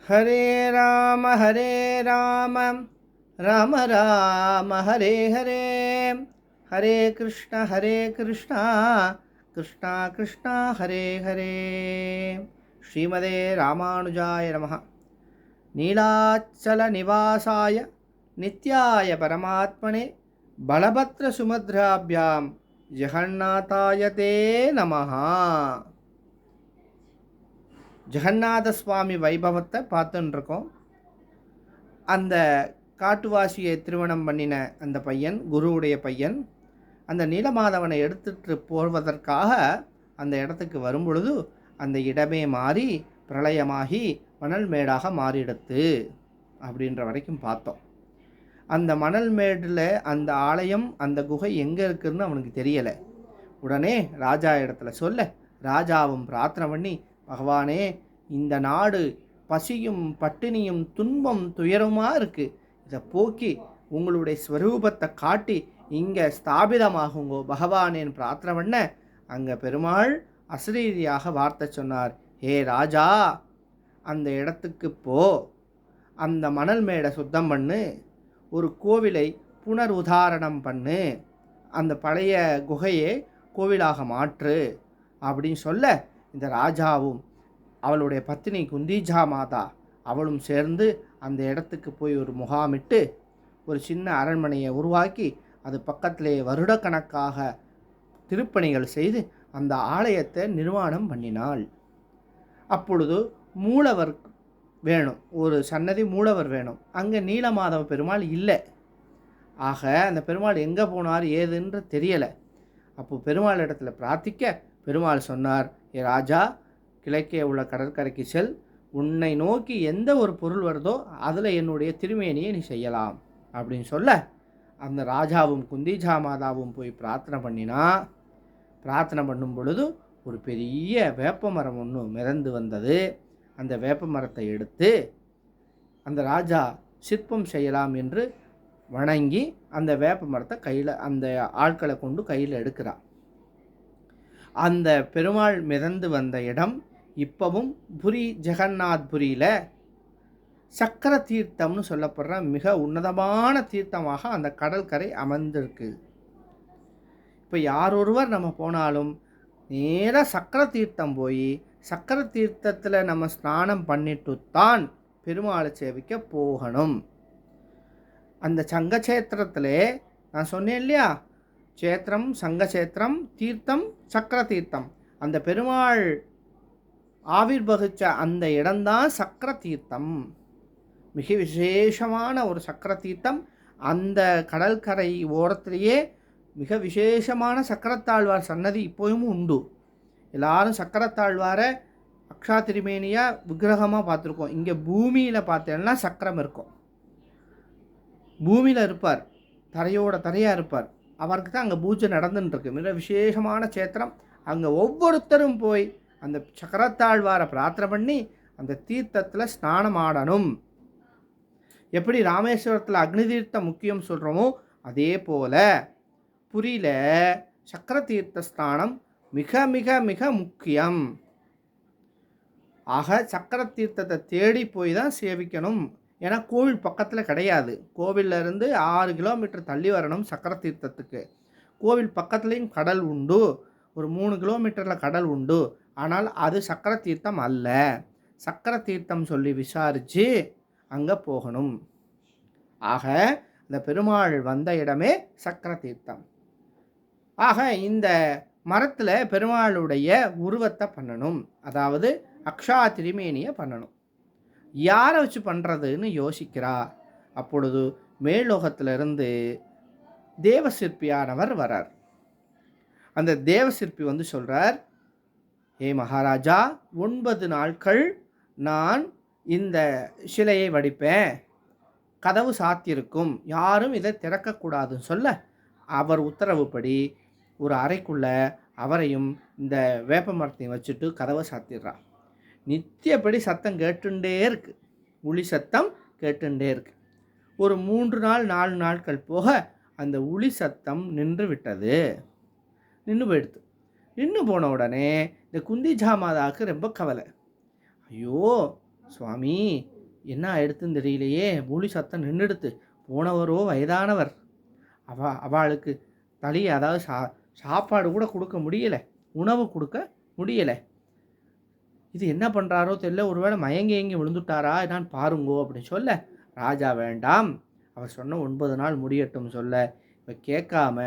ஹரே ஹரே ராம ராம ராம ஹரே ஹரே, ஹரே கிருஷ்ணா கிருஷ்ணா கிருஷ்ணா ஹரே ஹரே. ஸ்ரீமதே ராமானுஜாய நமः. நீலாச்சல நிவாசாய நித்யாய பரமாத்மனே பலபத்ர சுமத்ராபியாம் ஜெகநாதாய தே நமः. ஜெகநாத சுவாமி வைபவத்தை பார்த்துட்டுருக்கோம். அந்த காட்டுவாசியை திருமணம் பண்ணின அந்த பையன், குருவுடைய பையன், அந்த நீலமாதவனை எடுத்துட்டு போவதற்காக அந்த இடத்துக்கு வரும் பொழுது அந்த இடமே மாறி பிரளயமாகி மணல் மேடாக மாறிடுத்து அப்படின்ற வரைக்கும் பார்த்தோம். அந்த மணல் மேடில் அந்த ஆலயம், அந்த குகை எங்கே இருக்குதுன்னு அவனுக்கு தெரியலை. உடனே ராஜா இடத்துல சொல்ல, ராஜாவும் பிரார்த்தனை பண்ணி, பகவானே, இந்த நாடு பசியும் பட்டினியும் துன்பம் துயரமாக இருக்குது, இதை போக்கி உங்களுடைய ஸ்வரூபத்தை காட்டி இங்கே ஸ்தாபிதமாகுங்கோ பகவானேன்னு பிரார்த்தனை பண்ண, அங்கே பெருமாள் அசரீதியாக வார்த்தை சொன்னார். ஹே ராஜா, அந்த இடத்துக்கு போ, அந்த மணல் மேடை சுத்தம் பண்ணு, ஒரு கோவிலை புனர் உதாரணம் பண்ணு, அந்த பழைய குகையை கோவிலாக மாற்று அப்படின்னு சொல்ல, இந்த ராஜாவும் அவளுடைய பத்தினி குந்திஜா மாதா அவளும் சேர்ந்து அந்த இடத்துக்கு போய் ஒரு முகாமிட்டு ஒரு சின்ன அரண்மனையை உருவாக்கி அது பக்கத்திலே வருடக்கணக்காக திருப்பணிகள் செய்து அந்த ஆலயத்தை நிர்மாணம் பண்ணினாள். அப்பொழுது மூலவர் வேணும், ஒரு சன்னதி மூலவர் வேணும். அங்கே நீலமாதவ பெருமாள் இல்லை. ஆக அந்த பெருமாள் எங்கே போனார் ஏதுன்ற தெரியலை. அப்போது பெருமாள் இடத்துல பிரார்த்திக்க பெருமாள் சொன்னார், ஏ ராஜா, கிழக்கே உள்ள கடற்கரைக்கு செல், உன்னை நோக்கி எந்த ஒரு பொருள் வருதோ அதில் என்னுடைய திருமேனியை நீ செய்யலாம் அப்படின்னு சொல்ல, அந்த ராஜாவும் குந்திஜா மாதாவும் போய் பிரார்த்தனை பண்ணினா, பிரார்த்தனை பண்ணும் பொழுது ஒரு பெரிய வேப்ப மரம் ஒன்று மிதந்து வந்தது. அந்த வேப்ப மரத்தை எடுத்து அந்த ராஜா சிற்பம் செய்யலாம் என்று வணங்கி அந்த வேப்ப மரத்தை கையில், அந்த ஆட்களை கொண்டு கையில் எடுக்கிறார். அந்த பெருமாள் மிதந்து வந்த இடம் இப்பவும் புரி, ஜெகநாத் புரியில் சக்கர தீர்த்தம்னு சொல்லப்படுற மிக உன்னதமான தீர்த்தமாக அந்த கடற்கரை அமர்ந்திருக்கு. இப்போ யார் ஒருவர் நம்ம போனாலும் நேராக சக்கர தீர்த்தம் போய் சக்கர தீர்த்தத்தில் நம்ம ஸ்நானம் பண்ணிட்டு தான் பெருமாளை சேவிக்க போகணும். அந்த சங்கச்சேத்திரத்திலே நான் சொன்னேன் இல்லையா, சேத்திரம், சங்கச்சேத்திரம், தீர்த்தம், சக்கர தீர்த்தம். அந்த பெருமாள் ஆவிர்வகிச்ச அந்த இடம்தான் சக்கர தீர்த்தம். மிக விசேஷமான ஒரு சக்கர தீர்த்தம். அந்த கடற்கரை ஓரத்திலேயே மிக விசேஷமான சக்கரத்தாழ்வார் சன்னதி இப்போவும் உண்டு. எல்லாரும் சக்கரத்தாழ்வாரை அக்ஷா திருமேனியாக விக்கிரகமாக பார்த்துருக்கோம். இங்கே பூமியில் பார்த்தேன்னா சக்கரம் இருக்கும். பூமியில் இருப்பார், தரையோட தரையாக இருப்பார். அவருக்கு தான் அங்கே பூஜை நடந்துட்டுருக்கு. மிக விசேஷமான சேத்திரம். அங்கே ஒவ்வொருத்தரும் போய் அந்த சக்கரத்தாழ்வாரை பிரார்த்தனை பண்ணி அந்த தீர்த்தத்தில் ஸ்நானம் ஆடணும். எப்படி ராமேஸ்வரத்தில் அக்னி தீர்த்தம் முக்கியம் சொல்கிறோமோ அதே போல் புரியில் சக்கர தீர்த்த ஸ்நானம் மிக மிக மிக முக்கியம். ஆக சக்கர தீர்த்தத்தை தேடி போய் தான் சேவிக்கணும். ஏன்னா கோவில் பக்கத்தில் கிடையாது. கோவிலிருந்து 6 கிலோமீட்டர் தள்ளி வரணும் சக்கர தீர்த்தத்துக்கு. கோவில் பக்கத்துலேயும் கடல் உண்டு, ஒரு 3 கிலோமீட்டரில் கடல் உண்டு. ஆனால் அது சக்கர தீர்த்தம் அல்ல. சக்கர தீர்த்தம் சொல்லி விசாரித்து அங்கே போகணும். ஆக இந்த பெருமாள் வந்த இடமே சக்கர தீர்த்தம். ஆக இந்த மரத்தில் பெருமாளுடைய உருவத்தை பண்ணணும், அதாவது அக்ஷா திருமேனியை பண்ணணும். யாரை வச்சு பண்ணுறதுன்னு யோசிக்கிறா. அப்பொழுது மேலோகத்திலிருந்து தேவசிற்பியானவர் வரார். அந்த தேவசிற்பி வந்து சொல்கிறார், ஏ மகாராஜா, 9 நாட்கள் நான் இந்த சிலையை வடிப்பேன், கதவு சாத்தியிருக்கும், யாரும் இதை திறக்கக்கூடாதுன்னு சொல்ல, அவர் உத்தரவுப்படி ஒரு அறைக்குள்ளே அவரையும் இந்த வேப்ப மரத்தையும் வச்சுட்டு கதவை சாத்திடுறார். நித்தியப்படி சத்தம் கேட்டுண்டே இருக்குது, உளி சத்தம் கேட்டுண்டே இருக்கு. ஒரு 3 நாள் 4 நாட்கள் போக அந்த உளி சத்தம் நின்று விட்டது, நின்று போயிடுது. நின்று போன உடனே இந்த குந்திஜா மாதாவுக்கு ரொம்ப கவலை. ஐயோ சுவாமி, என்ன ஆயிடுத்துன்னு தெரியலையே, மூலி சத்தம் நின்றுடுத்து. போனவரோ வயதானவர். அவளுக்கு அதாவது சாப்பாடு கூட கொடுக்க முடியலை, உணவு கொடுக்க முடியலை. இது என்ன பண்ணுறாரோ தெரியல, ஒருவேளை மயங்கி விழுந்துட்டாரா என்னான்னு பாருங்கோ அப்படின்னு சொல்ல, ராஜா வேண்டாம், அவர் சொன்ன 9 நாள் முடியட்டும் சொல்ல, இப்போ கேட்காம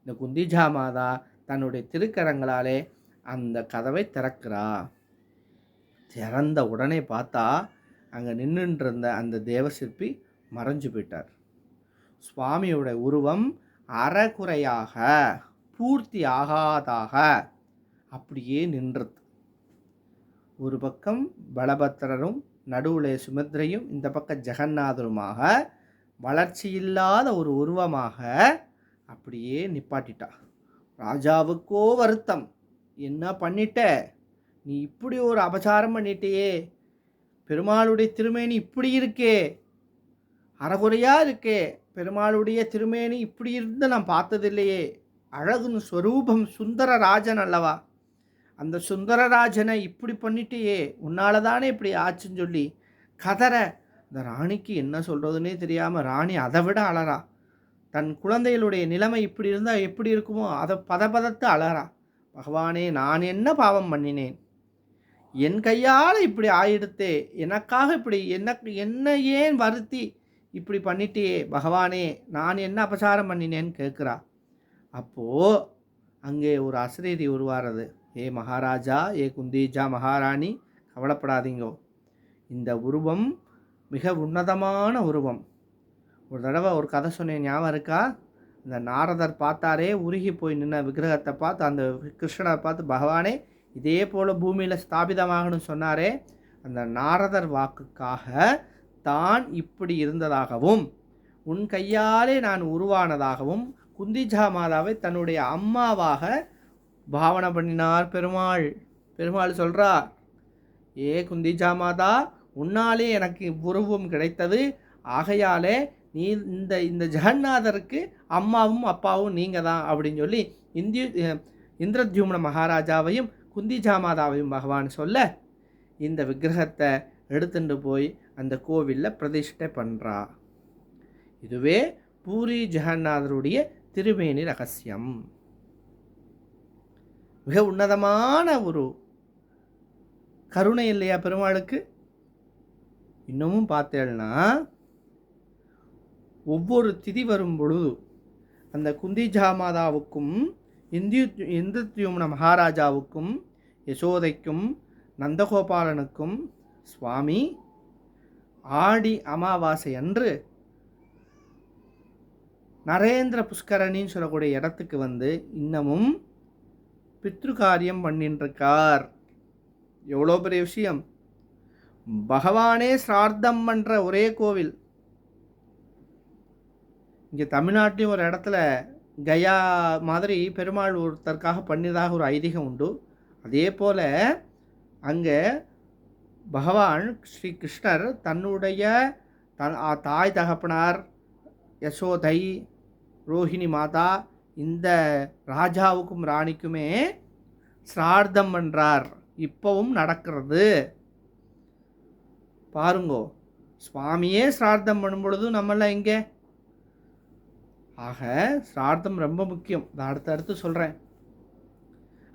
இந்த குந்திஜா மாதா தன்னுடைய திருக்கரங்களாலே அந்த கதவை திறக்கிறா. திறந்த உடனே பார்த்தா அங்கே நின்றுருந்த அந்த தேவசிற்பி மறைஞ்சு போயிட்டார். சுவாமியோட உருவம் அறகுறையாக, பூர்த்தி ஆகாதாக அப்படியே நின்றது. ஒரு பக்கம் பலபத்திரரும், நடுவில் சுமித்ரையும், இந்த பக்கம் ஜெகநாதருமாக வளர்ச்சியில்லாத ஒரு உருவமாக அப்படியே நிப்பாட்டிட்டா. ராஜாவுக்கோ வருத்தம், என்ன பண்ணிட்ட நீ, இப்படி ஒரு அபசாரம் பண்ணிட்டேயே, பெருமாளுடைய திருமேனி இப்படி இருக்கே, அறகுறையாக இருக்கே, பெருமாளுடைய திருமேனி இப்படி இருந்து நான் பார்த்ததில்லையே, அழகுன்னு ஸ்வரூபம் சுந்தரராஜன் அல்லவா, அந்த சுந்தரராஜனை இப்படி பண்ணிட்டேயே, உன்னால தானே இப்படி ஆச்சுன்னு சொல்லி கதற. இந்த ராணிக்கு என்ன சொல்கிறதுனே தெரியாமல் ராணி அதை விட அலறா. தன் குழந்தைகளுடைய நிலைமை இப்படி இருந்தால் எப்படி இருக்குமோ அதை பதப்பதத்து அலறா. பகவானே, நான் என்ன பாவம் பண்ணினேன், என் கையால் இப்படி ஆயிடுத்தே, எனக்காக இப்படி என்ன ஏன் வருத்தி இப்படி பண்ணிட்டேயே பகவானே, நான் என்ன அபசாரம் பண்ணினேன்னு கேட்குறா. அப்போது அங்கே ஒரு அசரீரி உருவாகிறது. ஏ மகாராஜா, ஏ குந்திஜா மகாராணி, கவலைப்படாதீங்கோ, இந்த உருவம் மிக உன்னதமான உருவம். ஒரு தடவை ஒரு கதை சொன்னேன், ஞாபகம் இருக்கா? இந்த நாரதர் பார்த்தாரே, உருகி போய் நின்ன விக்கிரகத்தை பார்த்து, அந்த கிருஷ்ணனை பார்த்து, பகவானே இதே போல் பூமியில் ஸ்தாபிதமாகணும்னு சொன்னாரே, அந்த நாரதர் வாக்குக்காக தான் இப்படி இருந்ததாகவும், உன் கையாலே நான் உருவானதாகவும் குந்திஜா மாதாவை தன்னுடைய அம்மாவாக பாவனை பண்ணினார் பெருமாள். பெருமாள் சொல்கிறார், ஏ குந்திஜா மாதா, உன்னாலே எனக்கு உருவம் கிடைத்தது, ஆகையாலே நீ இந்த ஜெகநாதருக்கு அம்மாவும் அப்பாவும் நீங்கள் தான் அப்படின்னு சொல்லி இந்திரத்யும்ன மகாராஜாவையும் குந்திஜா மாதாவையும் பகவான் சொல்ல, இந்த விக்கிரகத்தை எடுத்துட்டு போய் அந்த கோவிலில் பிரதிஷ்டை பண்ணுறா. இதுவே பூரி ஜெகநாதருடைய திருமேனி ரகசியம். மிக உன்னதமான ஒரு கருணை இல்லையா பெருமாளுக்கு? இன்னமும் பார்த்தேன்னா, ஒவ்வொரு திதி வரும் பொழுது அந்த குந்திஜா மாதாவுக்கும் இந்திரத்யும்ன மகாராஜாவுக்கும் யசோதைக்கும் நந்தகோபாலனுக்கும் சுவாமி ஆடி அமாவாசை அன்று நரேந்திர புஷ்கரணின்னு சொல்லக்கூடிய இடத்துக்கு வந்து இன்னமும் பித்ருகாரியம் பண்ணிட்டுருக்கார். எவ்வளோ பெரிய விஷயம்! பகவானே சிரார்த்தம் பண்ணுற ஒரே கோவில். இங்கே தமிழ்நாட்டிலையும் ஒரு இடத்துல கயா மாதிரி பெருமாள் ஒருத்தருக்காக பண்ணியதாக ஒரு ஐதீகம் உண்டு. அதே போல் அங்கே பகவான் ஸ்ரீ கிருஷ்ணர் தன்னுடைய தாய் தகப்பனார் யசோதை, ரோஹிணி மாதா, இந்த ராஜாவுக்கும் ராணிக்குமே சிரார்த்தம் பண்ணுறார். இப்போவும் நடக்கிறது பாருங்கோ. சுவாமியே சிரார்த்தம் பண்ணும் பொழுது நம்மளாம் எங்கே? ஆக சிரார்த்தம் ரொம்ப முக்கியம். நான் அடுத்து சொல்கிறேன்.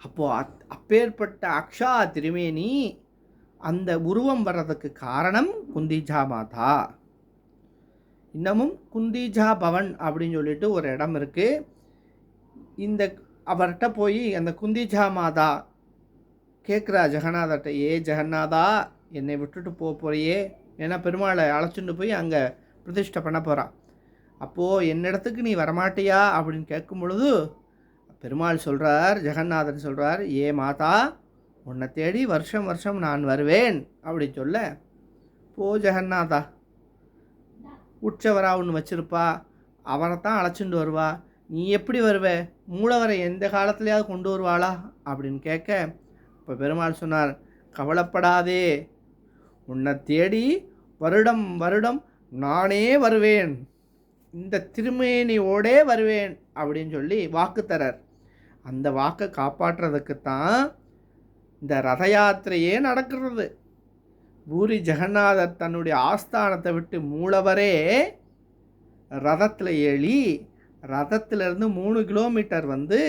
அப்போது அப்பேற்பட்ட அக்ஷா திருமேனி அந்த உருவம் வர்றதுக்கு காரணம் குந்திஜா மாதா. இன்னமும் குந்திஜா பவன் அப்படின்னு சொல்லிட்டு ஒரு இடம் இருக்குது. இந்த அவர்கிட்ட போய் அந்த குந்திஜா மாதா கேட்குறா ஜெகநாதர்கிட்ட, ஏ ஜெகநாதா, என்னை விட்டுட்டு போறியே, ஏன்னா பெருமாளை அழைச்சிட்டு போய் அங்கே பிரதிஷ்டை பண்ண போகிறான். அப்போது என்னிடத்துக்கு நீ வரமாட்டியா அப்படின்னு கேட்கும் பொழுது பெருமாள் சொல்கிறார், ஜெகநாதன் சொல்கிறார், ஏ மாதா, உன்னை தேடி வருஷம் வருஷம் நான் வருவேன் அப்படின்னு சொல்ல, போ ஜெகநாதா, உற்சவரா ஒன்று வச்சிருப்பா, அவரை தான் அழைச்சிட்டு வருவா, நீ எப்படி வருவே? மூலவரை எந்த காலத்துலையாவது கொண்டு வருவாளா அப்படின்னு கேட்க, இப்போ பெருமாள் சொன்னார், கவலைப்படாதே, உன்னை தேடி வருடம் வருடம் நானே வருவேன், இந்த திருமேனியோடே வருவேன் அப்படின்னு சொல்லி வாக்கு தரார். அந்த வாக்கை காப்பாற்றுறதுக்குத்தான் இந்த ரத யாத்திரையே நடக்கிறது. பூரி ஜெகநாதர் தன்னுடைய ஆஸ்தானத்தை விட்டு மூலவரே ரதத்தில் ஏறி ரதத்திலிருந்து 3 கிலோமீட்டர் வந்து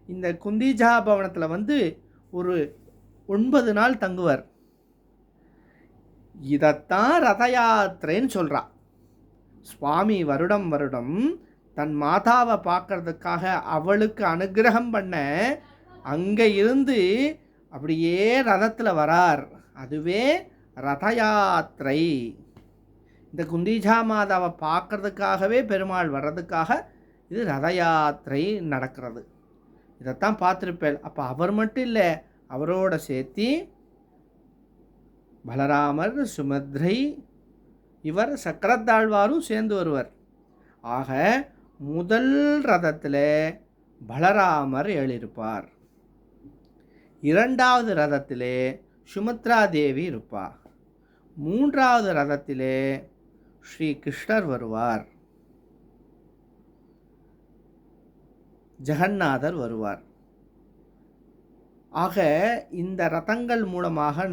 இந்த குந்திஜா பவனத்தில் வந்து ஒரு 9 நாள் தங்குவார். இதைத்தான் ரத யாத்திரைன்னு சொல்கிறா. சுவாமி வருடம் வருடம் தன் மாதாவை பார்க்கறதுக்காக அவளுக்கு அனுகிரகம் பண்ண அங்கே இருந்து அப்படியே ரதத்தில் வரார். அதுவே ரத யாத்திரை. இந்த குந்திஜா மாதாவை பார்க்கறதுக்காகவே பெருமாள் வர்றதுக்காக இது ரத யாத்திரை நடக்கிறது. இதைத்தான் பார்த்துருப்பேன். அப்போ அவர் மட்டும் இல்லை, அவரோட சேர்த்தி பலராமர், சுமத்ரை, இவர் சக்கரத்தாழ்வாரும் சேர்ந்து வருவர். ஆக முதல் ரதத்தில் பலராமர் எழுதியிருப்பார். 2வது ரதத்திலே சுமத்ரா தேவி இருப்பார். 3வது ரதத்திலே ஸ்ரீ கிருஷ்ணர் வருவார். ஜெகநாதர் வருவார். ஆக இந்த ரதங்கள் மூலமாக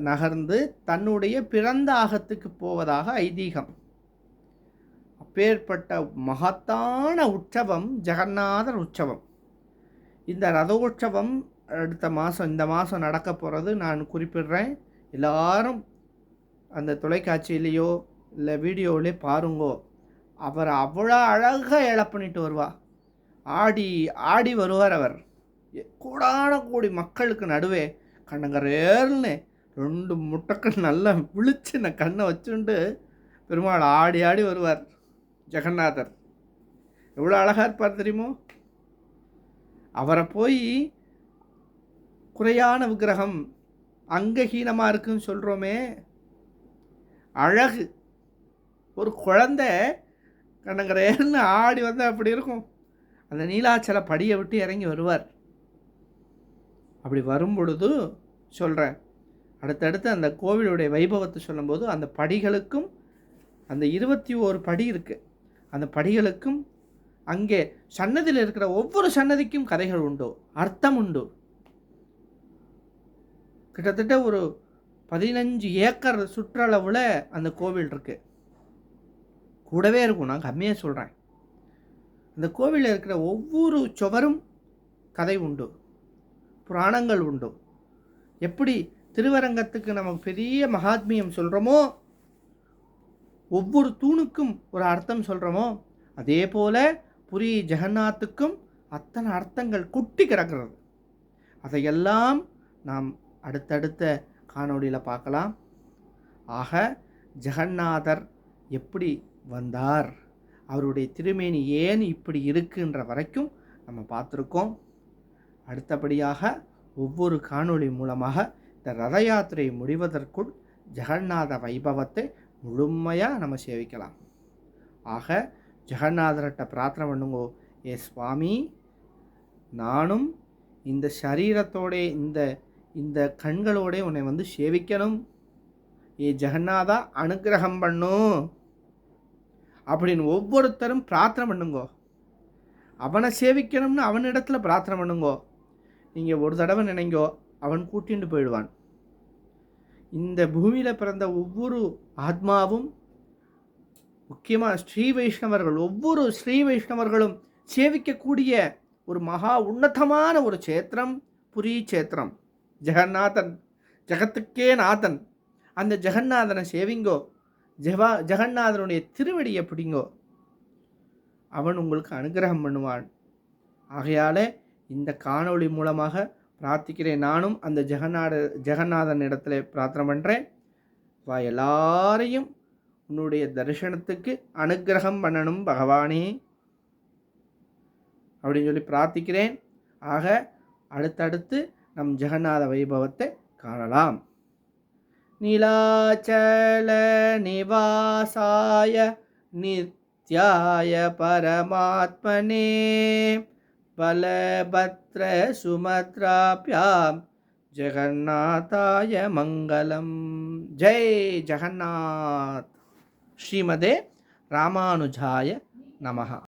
நகர்ந்து தன்னுடைய பிறந்த ஆகத்துக்கு போவதாக ஐதீகம். அப்பேற்பட்ட மகத்தான உற்சவம் ஜெகநாதர் உற்சவம். இந்த ரதோற்சவம் இந்த மாதம் நடக்க போகிறது. நான் குறிப்பிடுறேன். எல்லாரும் அந்த தொலைக்காட்சியிலேயோ இல்லை வீடியோவிலே பாருங்கோ. அவர் அவ்வளோ அழகாக ஏழை பண்ணிட்டு வருவா. ஆடி ஆடி வருவார். அவர் கூடான கூடி மக்களுக்கு நடுவே கண்ணங்கரேர்னு 2 முட்டைக்கள் நல்லா விழிச்சின கண்ணை வச்சுண்டு பெருமாள் ஆடி ஆடி வருவார். ஜெகநாதர் எவ்வளோ அழகாக இருப்பார் தெரியுமோ. அவரை போய் குறையான விக்கிரகம் அங்கஹீனமாக இருக்குன்னு சொல்கிறோமே, அழகு ஒரு குழந்தை கண்ணங்கரேர்னு ஆடி வந்து அப்படி இருக்கும். அந்த நீலாச்சல படியை விட்டு இறங்கி வருவார். அப்படி வரும் பொழுது சொல்கிறேன், அடுத்தடுத்து அந்த கோவிலுடைய வைபவத்தை சொல்லும்போது அந்த படிகளுக்கும் அந்த 21 படி இருக்குது. அந்த படிகளுக்கும் அங்கே சன்னதியில் இருக்கிற ஒவ்வொரு சன்னதிக்கும் கதைகள் உண்டு, அர்த்தம் உண்டு. கிட்டத்தட்ட ஒரு 15 ஏக்கர் சுற்றளவில் அந்த கோவில் இருக்குது. கூடவே இருக்கும், நான் கம்மியாக சொல்கிறேன். அந்த கோவிலில் இருக்கிற ஒவ்வொரு சுவரும் கதை உண்டு, புராணங்கள் உண்டு. எப்படி திருவரங்கத்துக்கு நமக்கு பெரிய மகாத்மியம் சொல்கிறோமோ, ஒவ்வொரு தூணுக்கும் ஒரு அர்த்தம் சொல்கிறோமோ, அதே போல் புரி ஜெகநாத்துக்கும் அத்தனை அர்த்தங்கள் குட்டி கிடக்கிறது. அதையெல்லாம் நாம் அடுத்தடுத்த காணொளியில் பார்க்கலாம். ஆக ஜெகநாதர் எப்படி வந்தார், அவருடைய திருமேனி ஏன் இப்படி இருக்குன்ற வரைக்கும் நம்ம பார்த்துருக்கோம். அடுத்தபடியாக ஒவ்வொரு காணொளி மூலமாக இந்த ரத யாத்திரை முடிவதற்குள் ஜெகநாத வைபவத்தை முழுமையாக நம்ம சேவிக்கலாம். ஆக ஜெகநாதர்கிட்ட பிரார்த்தனை பண்ணுங்கோ, ஏ சுவாமி, நானும் இந்த சரீரத்தோட இந்த கண்களோட உன்னை வந்து சேவிக்கணும். ஏ ஜெகநாதா அனுகிரகம் பண்ணும் அப்படின்னு ஒவ்வொருத்தரும் பிரார்த்தனை பண்ணுங்கோ. அவனை சேவிக்கணும்னு அவனிடத்தில் பிரார்த்தனை பண்ணுங்கோ. நீங்கள் ஒரு தடவை நினைங்கோ, அவன் கூட்டிட்டு போயிடுவான். இந்த பூமியில் பிறந்த ஒவ்வொரு ஆத்மாவும், முக்கியமாக ஸ்ரீ வைஷ்ணவர்கள், ஒவ்வொரு ஸ்ரீ வைஷ்ணவர்களும் சேவிக்கக்கூடிய ஒரு மகா உன்னதமான ஒரு சேத்திரம் புரி சேத்திரம். ஜெகநாதன், ஜெகத்துக்கே நாதன். அந்த ஜெகநாதனை சேவிங்கோ. ஜெகநாதனுடைய திருவடியை பிடிங்கோ, அவன் உங்களுக்கு அனுகிரகம் பண்ணுவான். ஆகையால் இந்த காணொளி மூலமாக பிரார்த்திக்கிறேன். நானும் அந்த ஜெகநாதன் இடத்துல பிரார்த்தனை பண்ணுறேன். எல்லாரையும் உன்னுடைய தரிசனத்துக்கு அனுகிரகம் பண்ணணும் பகவானே அப்படின்னு சொல்லி பிரார்த்திக்கிறேன். ஆக அடுத்தடுத்து நம் ஜெகநாத வைபவத்தை காணலாம். நீலாச்சல நிவாசாய நித்யாய பரமாத்மனே பலபத்ர சுமத்ராப்யாம் ஜெகநாதாய மங்களம். ஜெய் ஜெகநாத். ஸ்ரீமதே ராமானுஜாய நமஹ.